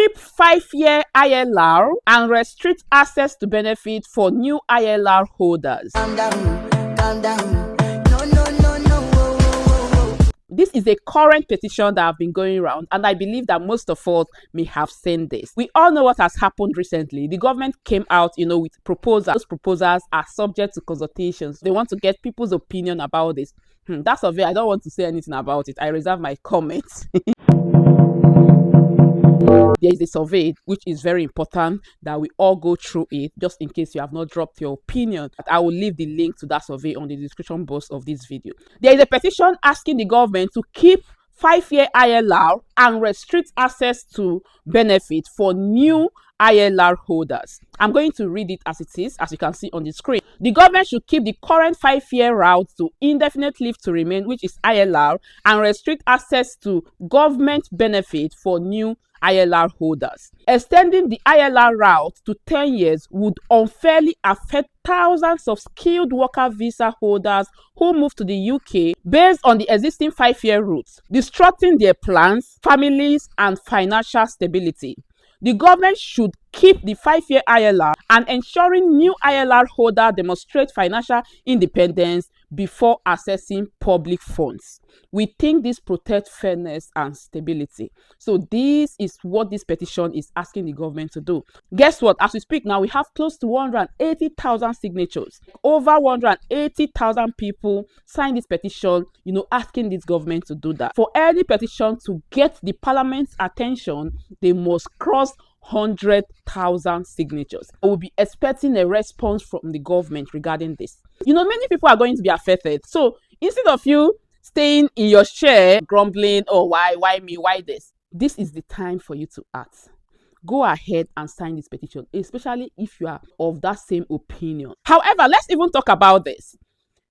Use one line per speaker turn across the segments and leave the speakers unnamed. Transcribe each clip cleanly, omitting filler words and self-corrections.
keep 5-year ILR and restrict access to benefit for new ILR holders.
Calm down. No.
This is a current petition that have been going around, and I believe that most of us may have seen this. We all know what has happened recently. The government came out, with proposals. Those proposals are subject to consultations. They want to get people's opinion about this. That's of it. I don't want to say anything about it. I reserve my comments. There is a survey which is very important that we all go through it, just in case you have not dropped your opinion. I will leave the link to that survey on the description box of this video. There is a petition asking the government to keep 5-year ILR and restrict access to benefit for new ILR holders. I'm going to read it as it is, as you can see on the screen. The government should keep the current 5-year route to indefinite leave to remain, which is ILR, and restrict access to government benefit for new ILR holders. Extending the ILR route to 10 years would unfairly affect thousands of skilled worker visa holders who move to the UK based on the existing 5-year route, disrupting their plans, families, and financial stability. The government should keep the 5-year ILR and ensuring new ILR holders demonstrate financial independence before accessing public funds. We think this protects fairness and stability. So this is what this petition is asking the government to do. Guess what? As we speak now, we have close to 180,000 signatures. Over 180,000 people signed this petition, asking this government to do that. For any petition to get the parliament's attention, they must cross 100,000 signatures. I will be expecting a response from the government regarding this. Many people are going to be affected. So instead of you staying in your chair grumbling, oh, why me, why this? This is the time for you to act. Go ahead and sign this petition, especially if you are of that same opinion. However, let's even talk about this.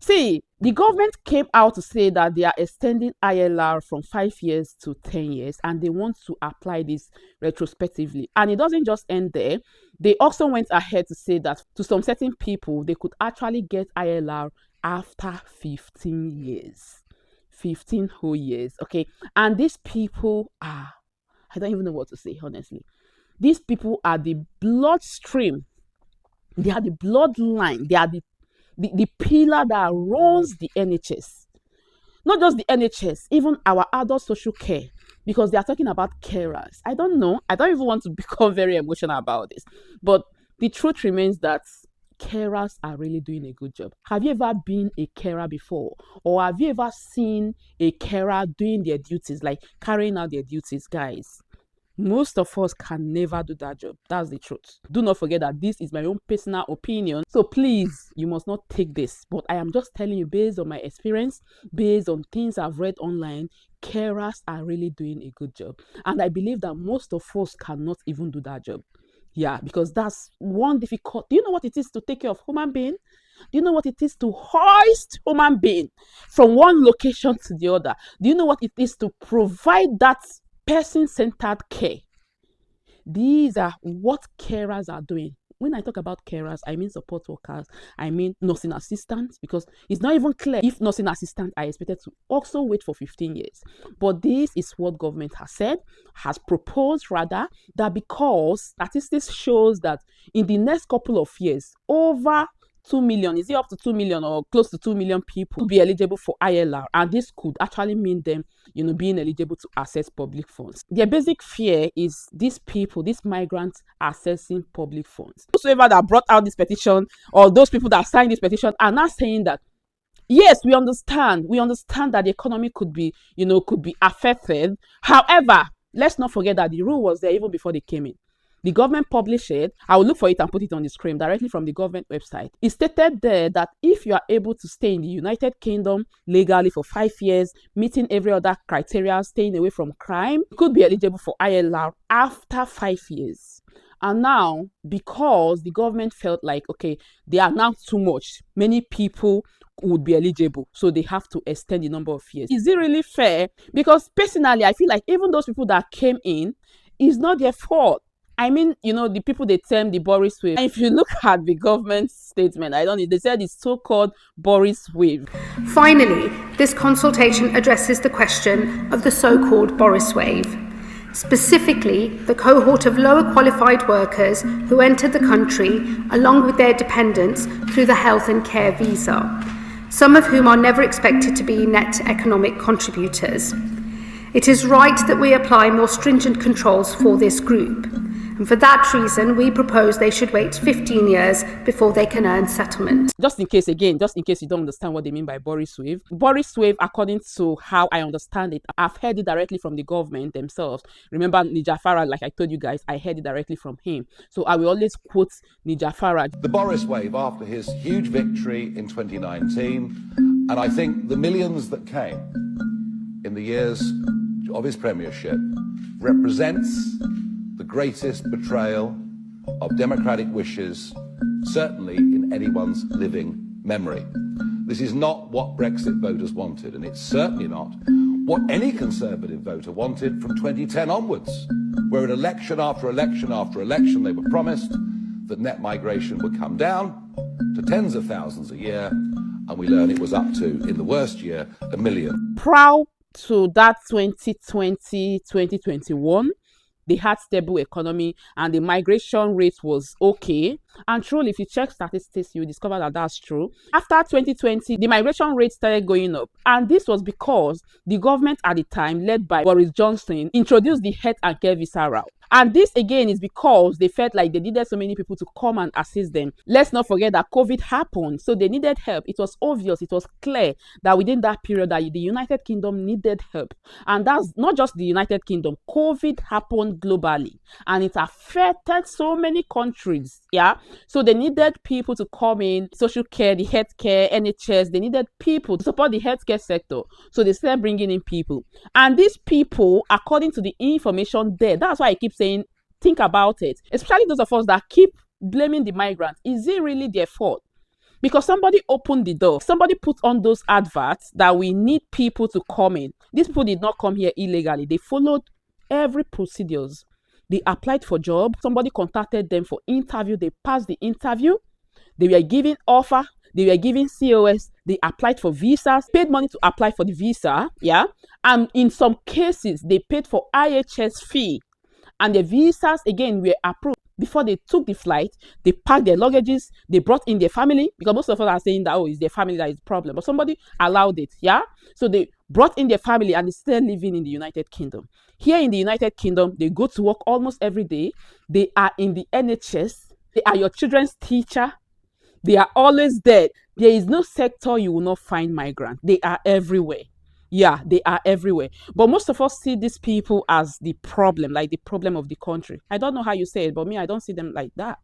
See, the government came out to say that they are extending ILR from 5 years to 10 years, and they want to apply this retrospectively. And it doesn't just end there. They also went ahead to say that to some certain people, they could actually get ILR after 15 years. 15 whole years, okay? And these people are, I don't even know what to say, honestly. These people are the bloodstream. They are the bloodline. They are the pillar that runs the NHS. Not just the NHS, even our adult social care, because they are talking about carers. I don't know. I don't even want to become very emotional about this. But the truth remains that carers are really doing a good job. Have you ever been a carer before? Or have you ever seen a carer doing their duties, like carrying out their duties, guys? Most of us can never do that job. That's the truth. Do not forget that this is my own personal opinion. So please, you must not take this. But I am just telling you, based on my experience, based on things I've read online, carers are really doing a good job. And I believe that most of us cannot even do that job. Yeah, because that's one difficult. Do you know what it is to take care of human being? Do you know what it is to hoist human being from one location to the other? Do you know what it is to provide that person-centered care? These are what carers are doing. When I talk about carers, I mean support workers, I mean nursing assistants, because it's not even clear if nursing assistants are expected to also wait for 15 years. But this is what government has said, has proposed rather, that because statistics shows that in the next couple of years, over 2 million, is it up to 2 million or close to 2 million people will be eligible for ILR, and this could actually mean them, being eligible to access public funds. Their basic fear is these people, these migrants, accessing public funds. Whosoever that brought out this petition, or those people that signed this petition, are now saying that yes, we understand that the economy could be affected. However, let's not forget that the rule was there even before they came in. The government published it. I will look for it and put it on the screen directly from the government website. It stated there that if you are able to stay in the United Kingdom legally for 5 years, meeting every other criteria, staying away from crime, you could be eligible for ILR after 5 years. And now, because the government felt like, okay, they are now too much, many people would be eligible, so they have to extend the number of years. Is it really fair? Because personally, I feel like even those people that came in, it's not their fault. I mean, the people they term the Boris wave. And if you look at the government statement, they said it's so-called Boris wave.
Finally, this consultation addresses the question of the so-called Boris wave. specifically the cohort of lower qualified workers who entered the country along with their dependents through the health and care visa, some of whom are never expected to be net economic contributors. It is right that we apply more stringent controls for this group, and for that reason we propose they should wait 15 years before they can earn settlement.
Just in case you don't understand what they mean by Boris Wave. Boris Wave, according to how I understand it, I've heard it directly from the government themselves. Remember Nija Farage, like I told you guys, I heard it directly from him. So I will always quote Nija Farage.
The Boris Wave after his huge victory in 2019, and I think the millions that came in the years of his premiership represents the greatest betrayal of democratic wishes, certainly in anyone's living memory. This is not what Brexit voters wanted, and it's certainly not what any Conservative voter wanted from 2010 onwards, where in election after election after election they were promised that net migration would come down to tens of thousands a year, and we learn it was up to, in the worst year, 1 million.
Proud to that 2020, 2021, they had stable economy and the migration rate was okay. And truly, if you check statistics, you discover that that's true. After 2020, the migration rate started going up. And this was because the government at the time, led by Boris Johnson, introduced the health and care visa route. And this again is because they felt like they needed so many people to come and assist them. Let's not forget that COVID happened, so they needed help. It was obvious, it was clear that within that period that the United Kingdom needed help. And that's not just the United Kingdom. COVID happened globally and it affected so many countries. Yeah. So they needed people to come in, social care, the healthcare, NHS. They needed people to support the healthcare sector. So they started bringing in people. And these people, according to the information there, that's why I keep saying, think about it. Especially those of us that keep blaming the migrants. Is it really their fault? Because somebody opened the door. Somebody put on those adverts that we need people to come in. These people did not come here illegally. They followed every procedures. They applied for job. Somebody contacted them for interview. They passed the interview. They were given offer. They were given COS. They applied for visas, paid money to apply for the visa. Yeah. And in some cases, they paid for IHS fee. And the visas, again, were approved. Before they took the flight, they packed their luggages, they brought in their family, because most of us are saying that, oh, it's their family that is the problem. But somebody allowed it, yeah? So they brought in their family and they're still living in the United Kingdom. Here in the United Kingdom, they go to work almost every day. They are in the NHS. They are your children's teacher. They are always there. There is no sector you will not find migrants. They are everywhere. Yeah, they are everywhere. But most of us see these people as the problem, like the problem of the country. I don't know how you say it, but me, I don't see them like that.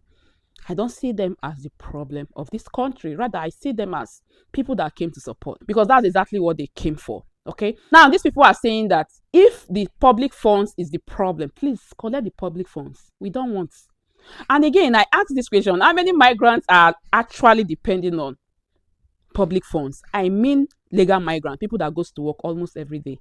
I don't see them as the problem of this country. Rather, I see them as people that came to support, because that's exactly what they came for. Okay. Now, these people are saying that if the public funds is the problem, please collect the public funds. We don't want. And again, I ask this question: how many migrants are actually depending on public funds? I mean legal migrant, people that goes to work almost every day.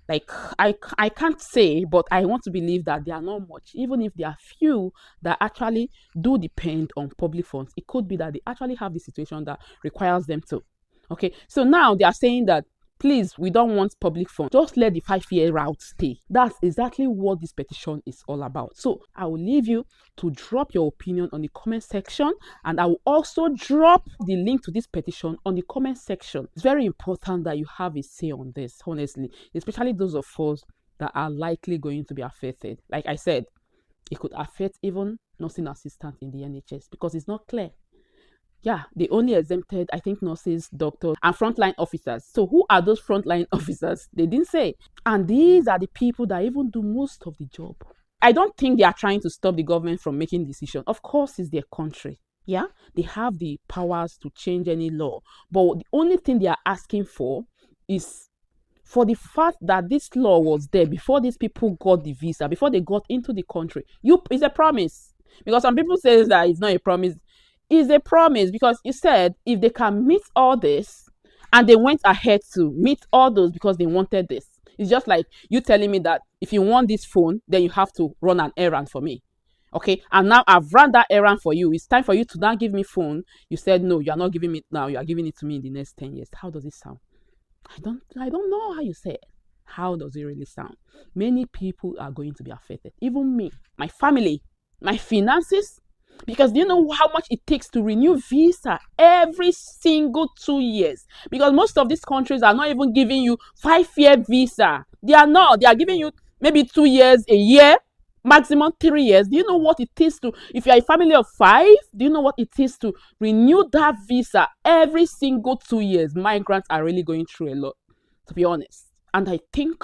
Like I can't say, but I want to believe that they are not much, even if there are few that actually do depend on public funds. It could be that they actually have the situation that requires them to. Okay, so now they are saying that please, we don't want public funds. Just let the 5-year route stay. That's exactly what this petition is all about. So I will leave you to drop your opinion on the comment section, and I will also drop the link to this petition on the comment section. It's very important that you have a say on this, honestly, especially those of us that are likely going to be affected. Like I said, it could affect even nursing assistants in the NHS because it's not clear. Yeah, they only exempted, I think, nurses, doctors, and frontline officers. So who are those frontline officers? They didn't say. And these are the people that even do most of the job. I don't think they are trying to stop the government from making decisions. Of course, it's their country. Yeah, they have the powers to change any law. But the only thing they are asking for is for the fact that this law was there before these people got the visa, before they got into the country. It's a promise. Because some people say that it's not a promise. Is a promise, because you said if they can meet all this, and they went ahead to meet all those because they wanted this. It's just like you telling me that if you want this phone, then you have to run an errand for me. Okay, and now I've run that errand for you. It's time for you to now give me phone. You said no, you are not giving me it now. You are giving it to me in the next 10 years. How does it sound? I don't know how you say it. How does it really sound? Many people are going to be affected. Even me, my family, my finances. Because do you know how much it takes to renew visa every single 2 years? Because most of these countries are not even giving you 5-year visa. They are not. They are giving you maybe 2 years, a year, maximum 3 years. Do you know what it is to, if you are a family of 5, do you know what it is to renew that visa every single 2 years? Migrants are really going through a lot, to be honest. And I think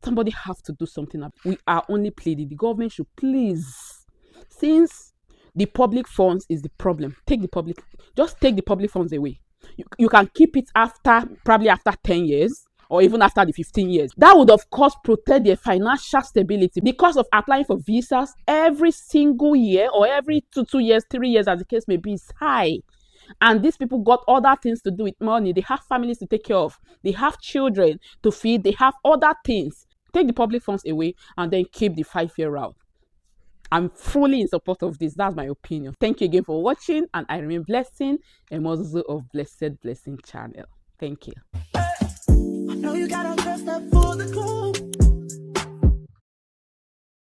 somebody have to do something. We are only pleading. The government should please, since the public funds is the problem, just take the public funds away. You can keep it probably after 10 years or even after the 15 years. That would of course protect their financial stability. The cost of applying for visas every single year or every 2 years, 3 years, as the case may be, is high. And these people got other things to do with money. They have families to take care of. They have children to feed. They have other things. Take the public funds away and then keep the 5-year route. I'm fully in support of this. That's my opinion. Thank you again for watching, and I remain blessing, a Mozo of Blessed Blessing channel. Thank you.
I know you got a girl step for the club.